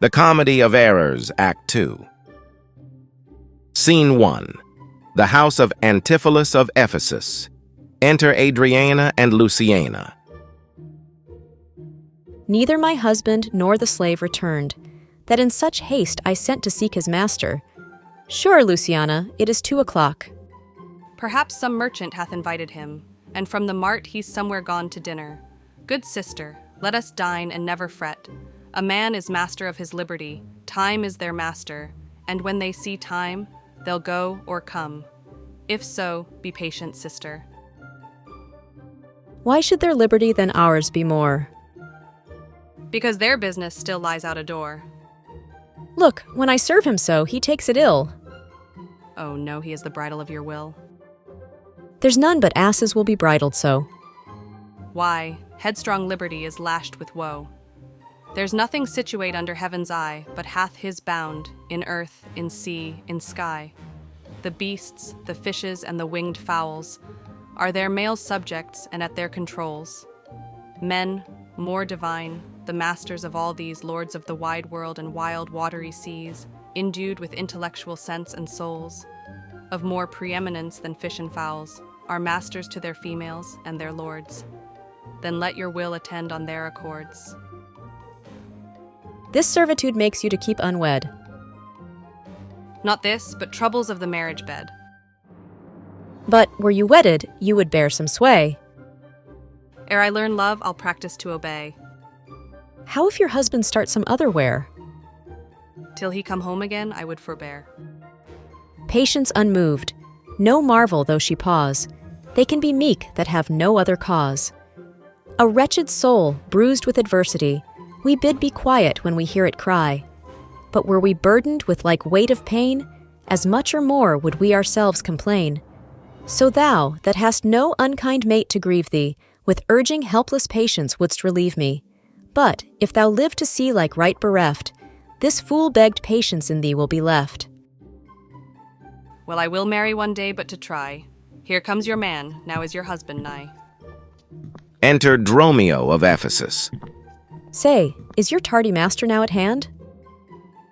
The Comedy of Errors, Act 2. Scene 1. The house of Antipholus of Ephesus. Enter Adriana and Luciana. Neither my husband nor the slave returned, that in such haste I sent to seek his master. Sure, Luciana, it is 2 o'clock. Perhaps some merchant hath invited him, and from the mart he's somewhere gone to dinner. Good sister, let us dine and never fret. A man is master of his liberty, time is their master, and when they see time, they'll go or come. If so, be patient, sister. Why should their liberty than ours be more? Because their business still lies out a door. Look, when I serve him so, he takes it ill. Oh no, he is the bridle of your will. There's none but asses will be bridled so. Why, headstrong liberty is lashed with woe. There's nothing situate under heaven's eye, but hath his bound, in earth, in sea, in sky. The beasts, the fishes, and the winged fowls are their male subjects and at their controls. Men, more divine, the masters of all these lords of the wide world and wild watery seas, endued with intellectual sense and souls, of more preeminence than fish and fowls, are masters to their females and their lords. Then let your will attend on their accords. This servitude makes you to keep unwed. Not this, but troubles of the marriage bed. But were you wedded, you would bear some sway. Ere I learn love, I'll practice to obey. How if your husband starts some other where? Till he come home again, I would forbear. Patience unmoved, no marvel though she pause. They can be meek that have no other cause. A wretched soul, bruised with adversity, we bid be quiet when we hear it cry. But were we burdened with like weight of pain, as much or more would we ourselves complain. So thou, that hast no unkind mate to grieve thee, with urging helpless patience wouldst relieve me. But, if thou live to see like right bereft, this fool-begged patience in thee will be left. Well, I will marry one day but to try. Here comes your man, now is your husband nigh. Enter Dromio of Ephesus. Say, is your tardy master now at hand?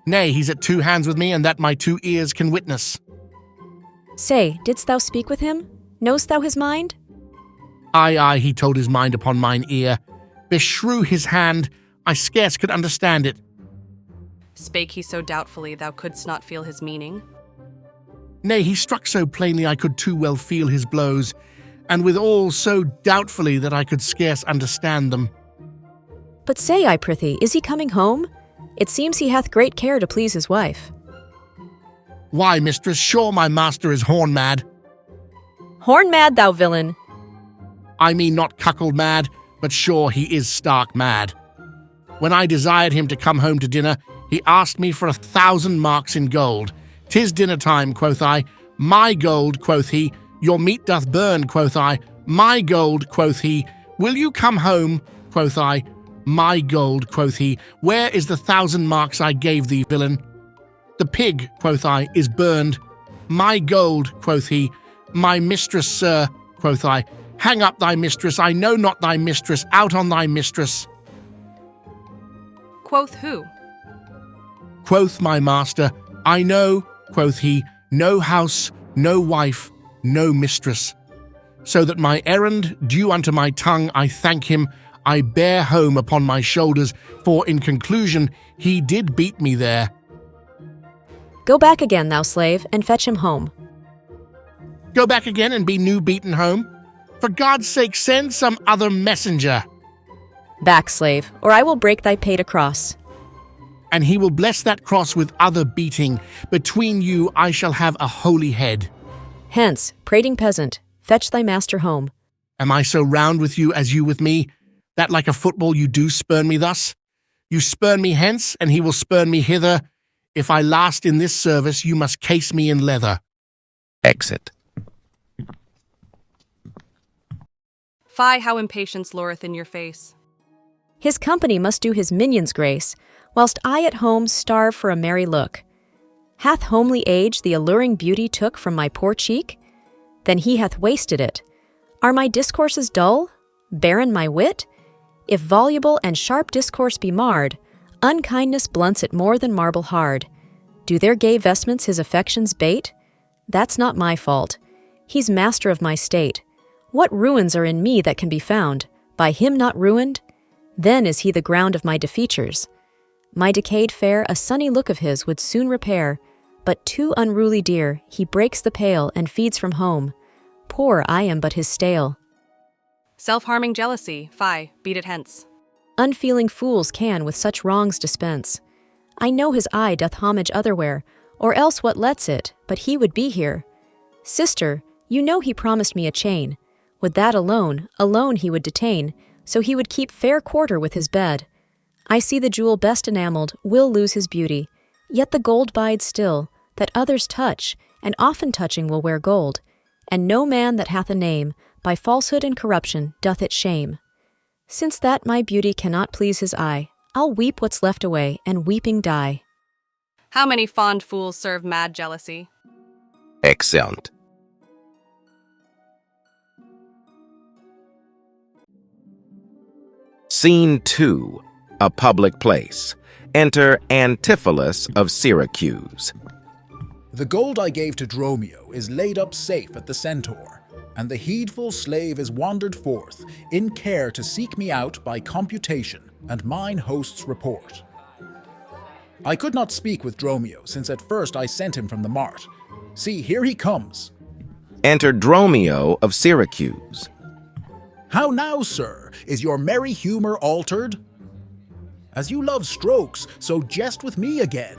Nay, he's at 2 hands with me, and that my 2 ears can witness. Say, didst thou speak with him? Knowst thou his mind? Aye, he told his mind upon mine ear. Beshrew his hand, I scarce could understand it. Spake he so doubtfully thou couldst not feel his meaning? Nay, he struck so plainly I could too well feel his blows, and withal so doubtfully that I could scarce understand them. But say, I prithee, is he coming home? It seems he hath great care to please his wife. Why, mistress, sure my master is horn-mad. Horn-mad, thou villain! I mean not cuckold-mad, but sure he is stark mad. When I desired him to come home to dinner, he asked me for 1,000 marks in gold. 'Tis dinner time, quoth I. My gold, quoth he. Your meat doth burn, quoth I. My gold, quoth he. Will you come home, quoth I. My gold, quoth he. Where is the 1,000 marks I gave thee, villain? The pig, quoth I, is burned. My gold, quoth he. My mistress, sir, quoth I. Hang up thy mistress, I know not thy mistress, out on thy mistress. Quoth who? Quoth my master, I know, quoth he, no house, no wife, no mistress. So that my errand, due unto my tongue, I thank him, I bear home upon my shoulders, for in conclusion, he did beat me there. Go back again, thou slave, and fetch him home. Go back again and be new beaten home? For God's sake, send some other messenger. Back, slave, or I will break thy pate across. And he will bless that cross with other beating. Between you I shall have a holy head. Hence, prating peasant, fetch thy master home. Am I so round with you as you with me, that like a football you do spurn me thus? You spurn me hence, and he will spurn me hither. If I last in this service, you must case me in leather. Exit. Fie, how impatience lureth in your face. His company must do his minions grace, whilst I at home starve for a merry look. Hath homely age the alluring beauty took from my poor cheek? Then he hath wasted it. Are my discourses dull? Barren my wit? If voluble and sharp discourse be marred, Unkindness blunts it more than marble hard. Do their gay vestments his affections bait? That's not my fault. He's master of my state. What ruins are in me that can be found? By him not ruined? Then is he the ground of my defeatures. My decayed fair a sunny look of his would soon repair, but too unruly dear, he breaks the pale and feeds from home. Poor I am but his stale. Self-harming jealousy, fie, beat it hence. Unfeeling fools can with such wrongs dispense. I know his eye doth homage otherwhere, or else what lets it, but he would be here. Sister, you know he promised me a chain. With that alone he would detain, so he would keep fair quarter with his bed. I see the jewel best enameled will lose his beauty, yet the gold bides still, that others touch, and often touching will wear gold, and no man that hath a name, by falsehood and corruption doth it shame. Since that my beauty cannot please his eye, I'll weep what's left away, and weeping die. How many fond fools serve mad jealousy? Excellent. Scene 2. A public place. Enter Antipholus of Syracuse. The gold I gave to Dromio is laid up safe at the Centaur, and the heedful slave is wandered forth, in care to seek me out by computation and mine host's report. I could not speak with Dromio, since at first I sent him from the mart. See, here he comes. Enter Dromio of Syracuse. How now, sir? Is your merry humor altered? As you love strokes, so jest with me again.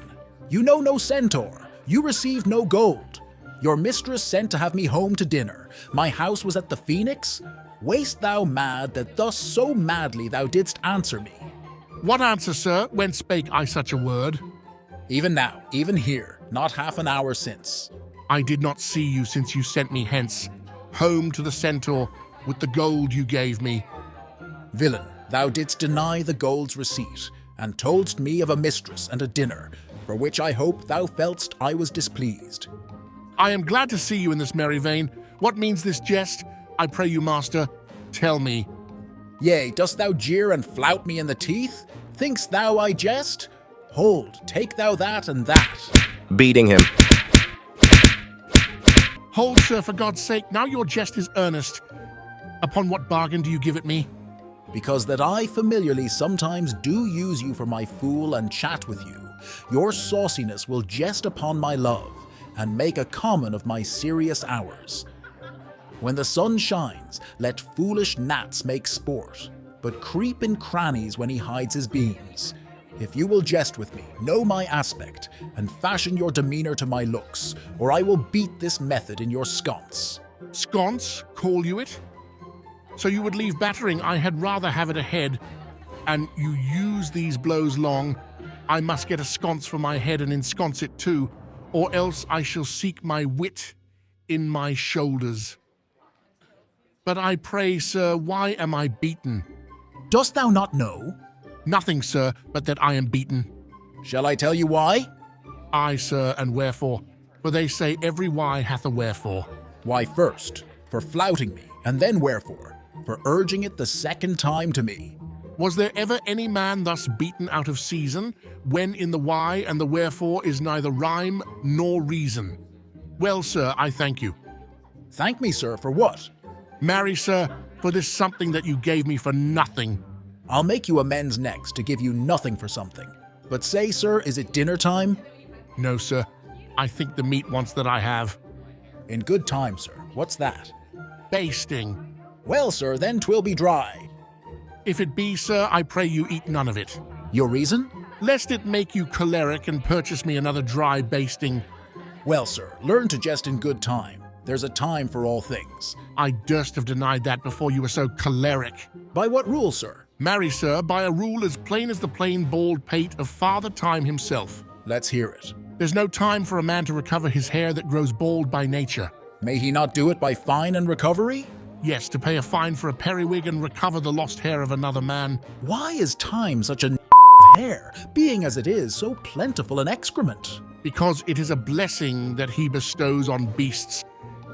You know no centaur, you received no gold. Your mistress sent to have me home to dinner. My house was at the Phoenix. Wast thou mad that thus so madly thou didst answer me? What answer, sir, when spake I such a word? Even now, even here, not half an hour since. I did not see you since you sent me hence, home to the Centaur, with the gold you gave me. Villain, thou didst deny the gold's receipt, and toldst me of a mistress and a dinner, for which I hope thou feltst I was displeased. I am glad to see you in this merry vein. What means this jest? I pray you, master, tell me. Yea, dost thou jeer and flout me in the teeth? Think'st thou I jest? Hold, take thou that and that. Beating him. Hold, sir, for God's sake, now your jest is earnest. Upon what bargain do you give it me? Because that I familiarly sometimes do use you for my fool and chat with you, your sauciness will jest upon my love, and make a common of my serious hours. When the sun shines, let foolish gnats make sport, but creep in crannies when he hides his beams. If you will jest with me, know my aspect, and fashion your demeanor to my looks, or I will beat this method in your sconce. Sconce, call you it? So you would leave battering, I had rather have it ahead, and you use these blows long. I must get a sconce for my head and ensconce it too, or else I shall seek my wit in my shoulders. But I pray, sir, why am I beaten? Dost thou not know? Nothing, sir, but that I am beaten. Shall I tell you why? Aye, sir, and wherefore? For they say every why hath a wherefore. Why, first, for flouting me, and then wherefore? For urging it the second time to me. Was there ever any man thus beaten out of season, when in the why and the wherefore is neither rhyme nor reason? Well, sir, I thank you. Thank me, sir, for what? Marry, sir, for this something that you gave me for nothing. I'll make you amends next to give you nothing for something. But say, sir, is it dinner time? No, sir. I think the meat wants that I have. In good time, sir. What's that? Basting. Well, sir, then 'twill be dry. If it be, sir, I pray you eat none of it. Your reason? Lest it make you choleric and purchase me another dry basting. Well, sir, learn to jest in good time. There's a time for all things. I durst have denied that before you were so choleric. By what rule, sir? Marry, sir, by a rule as plain as the plain bald pate of Father Time himself. Let's hear it. There's no time for a man to recover his hair that grows bald by nature. May he not do it by fine and recovery? Yes, to pay a fine for a periwig and recover the lost hair of another man. Why is time such a hair, being as it is so plentiful an excrement? Because it is a blessing that he bestows on beasts,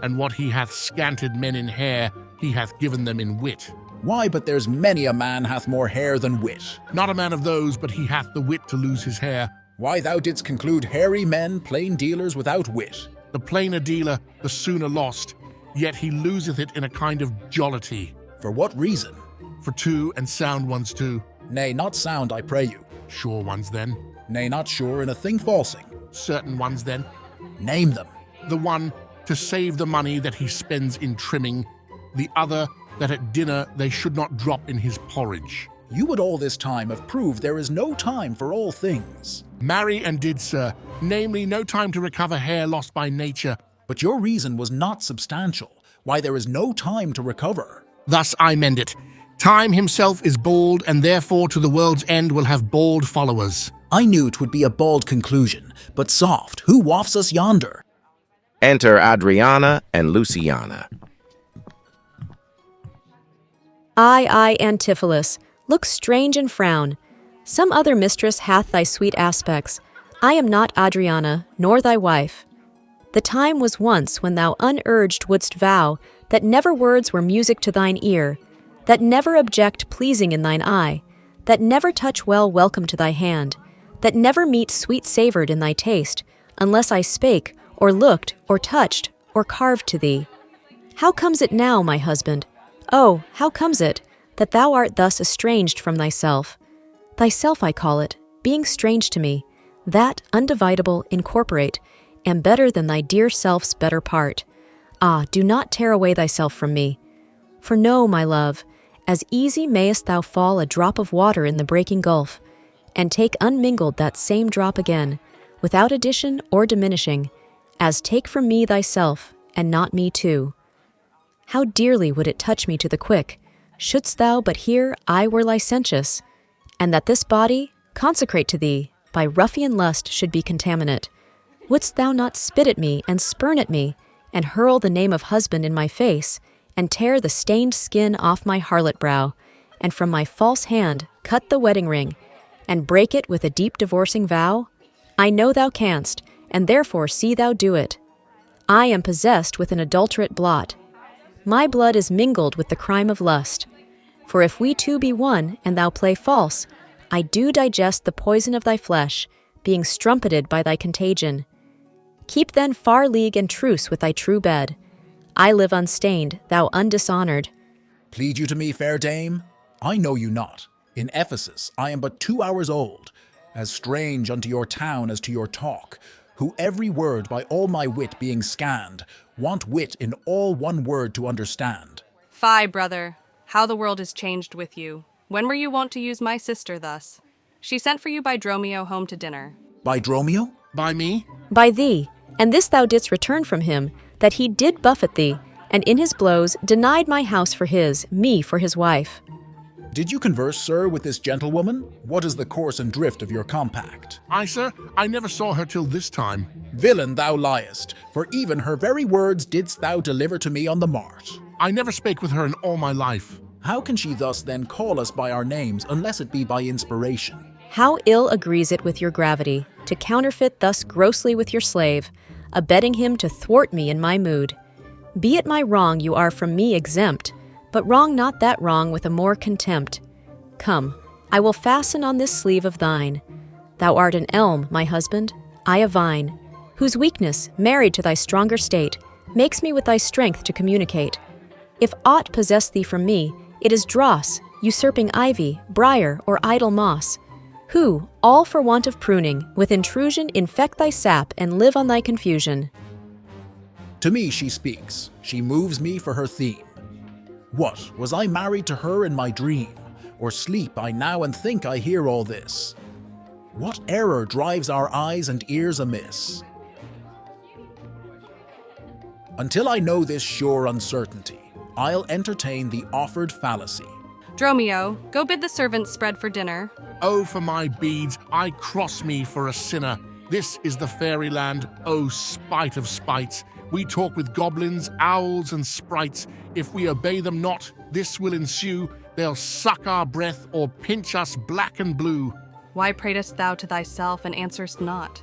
and what he hath scanted men in hair, he hath given them in wit. Why, but there's many a man hath more hair than wit. Not a man of those, but he hath the wit to lose his hair. Why, thou didst conclude hairy men plain dealers without wit. The plainer dealer, the sooner lost, yet he loseth it in a kind of jollity. For what reason? For two, and sound ones too. Nay, not sound, I pray you. Sure ones then. Nay, not sure in a thing falsing. Certain ones then. Name them. The one, to save the money that he spends in trimming. The other, that at dinner they should not drop in his porridge. You would all this time have proved there is no time for all things. Marry and did, sir, namely no time to recover hair lost by nature. But your reason was not substantial, why there is no time to recover. Thus I mend it. Time himself is bald, and therefore to the world's end will have bald followers. I knew 'twould be a bald conclusion, but soft, who wafts us yonder? Enter Adriana and Luciana. I, Antipholus, look strange and frown. Some other mistress hath thy sweet aspects. I am not Adriana, nor thy wife. The time was once when thou unurged wouldst vow that never words were music to thine ear, that never object pleasing in thine eye, that never touch well welcome to thy hand, that never meat sweet-savoured in thy taste, unless I spake, or looked, or touched, or carved to thee. How comes it now, my husband? Oh, how comes it that thou art thus estranged from thyself? Thyself I call it, being strange to me, that, undividable, incorporate, am better than thy dear self's better part. Ah, do not tear away thyself from me. For know, my love, as easy mayest thou fall a drop of water in the breaking gulf, and take unmingled that same drop again, without addition or diminishing, as take from me thyself, and not me too. How dearly would it touch me to the quick, shouldst thou but hear I were licentious, and that this body, consecrate to thee, by ruffian lust should be contaminate. Wouldst thou not spit at me and spurn at me, and hurl the name of husband in my face, and tear the stained skin off my harlot brow, and from my false hand cut the wedding ring, and break it with a deep divorcing vow? I know thou canst, and therefore see thou do it. I am possessed with an adulterate blot. My blood is mingled with the crime of lust. For if we two be one, and thou play false, I do digest the poison of thy flesh, being strumpeted by thy contagion. Keep then far league and truce with thy true bed. I live unstained, thou undishonoured. Plead you to me, fair dame? I know you not. In Ephesus I am but 2 hours old, as strange unto your town as to your talk, who every word by all my wit being scanned, want wit in all one word to understand. Fie, brother, how the world is changed with you. When were you wont to use my sister thus? She sent for you by Dromio home to dinner. By Dromio? By me? By thee, and this thou didst return from him, that he did buffet thee, and in his blows denied my house for his, me for his wife. Did you converse, sir, with this gentlewoman? What is the course and drift of your compact? I, sir, I never saw her till this time. Villain, thou liest, for even her very words didst thou deliver to me on the mart. I never spake with her in all my life. How can she thus then call us by our names, unless it be by inspiration? How ill agrees it with your gravity, to counterfeit thus grossly with your slave, abetting him to thwart me in my mood. Be it my wrong you are from me exempt, but wrong not that wrong with a more contempt. Come, I will fasten on this sleeve of thine. Thou art an elm, my husband, I a vine, whose weakness, married to thy stronger state, makes me with thy strength to communicate. If aught possess thee from me, it is dross, usurping ivy, briar, or idle moss, who, all for want of pruning, with intrusion infect thy sap and live on thy confusion. To me she speaks, she moves me for her theme. What, was I married to her in my dream, or sleep I now and think I hear all this? What error drives our eyes and ears amiss? Until I know this sure uncertainty, I'll entertain the offered fallacy. Dromio, go bid the servants spread for dinner. Oh, for my beads, I cross me for a sinner. This is the fairyland, oh, spite of spites. We talk with goblins, owls, and sprites. If we obey them not, this will ensue. They'll suck our breath or pinch us black and blue. Why pratest thou to thyself and answerest not?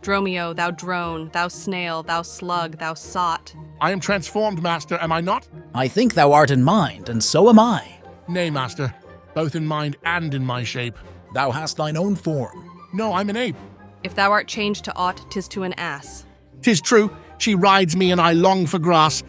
Dromio, thou drone, thou snail, thou slug, thou sot. I am transformed, master, am I not? I think thou art in mind, and so am I. Nay, master, both in mind and in my shape. Thou hast thine own form. No, I'm an ape. If thou art changed to aught, 'tis to an ass. 'Tis true, she rides me and I long for grass.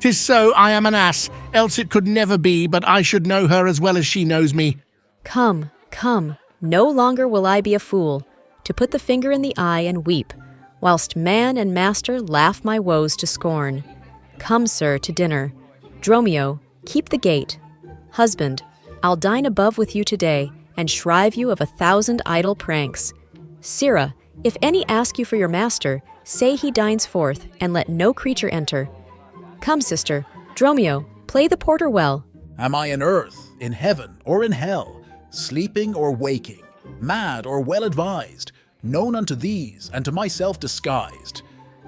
'Tis so, I am an ass, else it could never be, but I should know her as well as she knows me. Come, come, no longer will I be a fool, to put the finger in the eye and weep, whilst man and master laugh my woes to scorn. Come, sir, to dinner. Dromio, keep the gate. Husband, I'll dine above with you today, and shrive you of 1,000 idle pranks. Sirrah, if any ask you for your master, say he dines forth, and let no creature enter. Come, sister, Dromio, play the porter well. Am I in earth, in heaven, or in hell, sleeping or waking, mad or well advised, known unto these, and to myself disguised?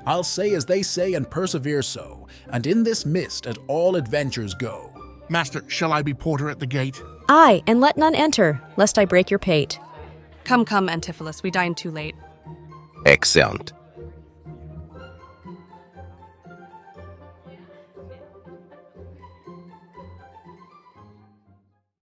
I'll say as they say and persevere so, and in this mist at all adventures go. Master, shall I be porter at the gate? Aye, and let none enter, lest I break your pate. Come, come, Antipholus, we dine too late. Excellent.